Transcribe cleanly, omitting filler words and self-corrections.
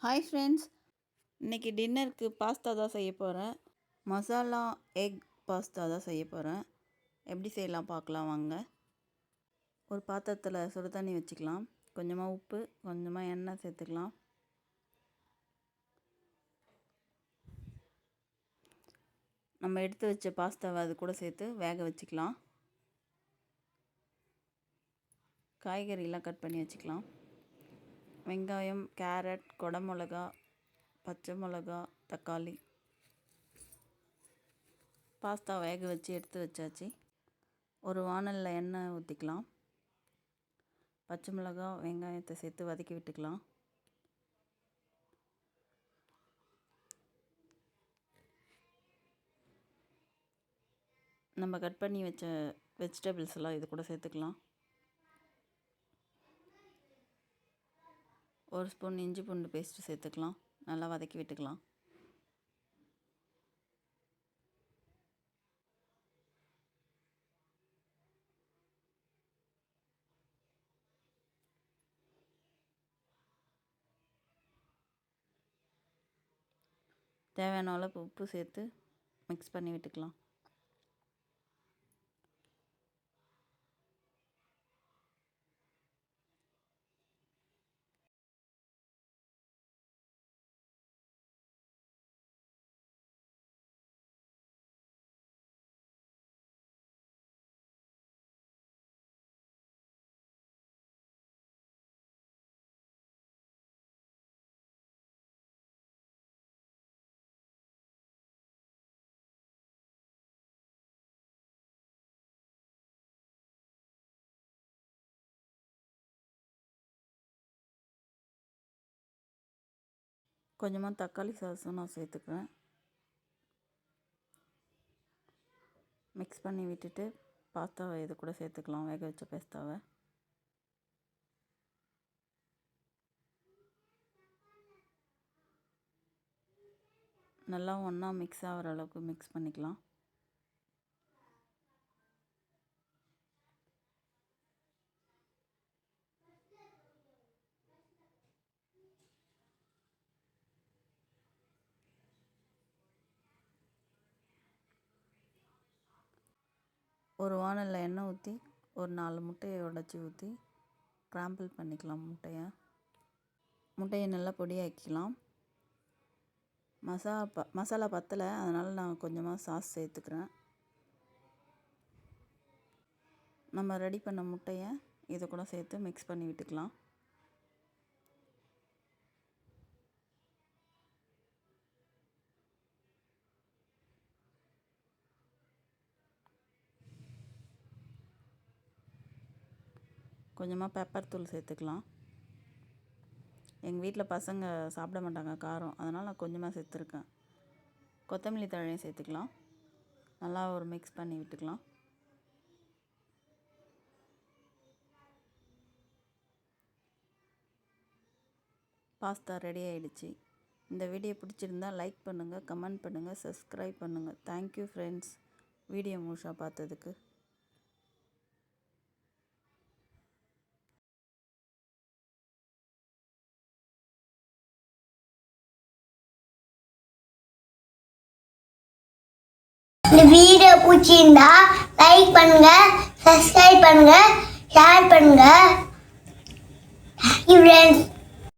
Hi friends, இன்றைக்கி டின்னருக்கு pasta தான் செய்ய போகிறேன். மசாலா எக் பாஸ்தா தான் செய்ய போகிறேன். எப்படி செய்யலாம் பார்க்கலாம் வாங்க. ஒரு பாத்திரத்தில் சுடு தண்ணி வச்சுக்கலாம். கொஞ்சமாக உப்பு, கொஞ்சமாக எண்ணெய் சேர்த்துக்கலாம். நம்ம எடுத்து வச்ச பாஸ்தாவை அது கூட சேர்த்து வேக வச்சுக்கலாம். காய்கறியெல்லாம் கட் பண்ணி வச்சுக்கலாம். வெங்காயம், கேரட், குடமிளகா, பச்சை மிளகா, தக்காளி. பாஸ்தா வேக வச்சு எடுத்து வச்சாச்சு. ஒரு வாணலில் எண்ணெய் ஊற்றிக்கலாம். பச்சை மிளகா, வெங்காயத்தை சேர்த்து வதக்கி விட்டுக்கலாம். நம்ம கட் பண்ணி வச்ச வெஜிடபிள்ஸ் எல்லாம் இது கூட சேர்த்துக்கலாம். ஒரு ஸ்பூன் இஞ்சி பூண்டு பேஸ்ட்டு சேர்த்துக்கலாம். நல்லா வதக்கி விட்டுக்கலாம். தேவையான அளவு உப்பு சேர்த்து மிக்ஸ் பண்ணி விட்டுக்கலாம். கொஞ்சமாக தக்காளி சாஸும் நான் சேர்த்துக்கிறேன். மிக்ஸ் பண்ணி விட்டுட்டு பாஸ்தாவை இது கூட சேர்த்துக்கலாம். வேக வச்ச பாஸ்தாவை நல்லா ஒன்றா மிக்ஸ் ஆகிற அளவுக்கு மிக்ஸ் பண்ணிக்கலாம். ஒரு வாணலில் எண்ணெய் ஊற்றி ஒரு 4 முட்டையை உடச்சி ஊற்றி கிராம்பிள் பண்ணிக்கலாம். முட்டையை நல்லா பொடியாக்கிக்கலாம். மசாலா பத்தலை, அதனால் நான் கொஞ்சமாக சாஸ் சேர்த்துக்கிறேன். நம்ம ரெடி பண்ண முட்டையை இதை கூட சேர்த்து மிக்ஸ் பண்ணி விட்டுக்கலாம். கொஞ்சமாக பெப்பர் தூள் சேர்த்துக்கலாம். எங்கள் வீட்டில் பசங்க சாப்பிட மாட்டாங்க காரம், அதனால் நான் கொஞ்சமாக சேர்த்துருக்கேன். கொத்தமல்லி தழையும் சேர்த்துக்கலாம். நல்லா ஒரு மிக்ஸ் பண்ணி விட்டுக்கலாம். பாஸ்தா ரெடி ஆகிடுச்சு. இந்த வீடியோ பிடிச்சிருந்தால் லைக் பண்ணுங்கள், கமெண்ட் பண்ணுங்கள், சப்ஸ்கிரைப் பண்ணுங்கள். தேங்க்யூ ஃப்ரெண்ட்ஸ், வீடியோ முழுசாக பார்த்ததுக்கு. இந்த வீடியோ பிடிச்சிருந்தா லைக் பண்ணுங்க, சப்ஸ்கிரைப் பண்ணுங்க, ஷேர் பண்ணுங்க.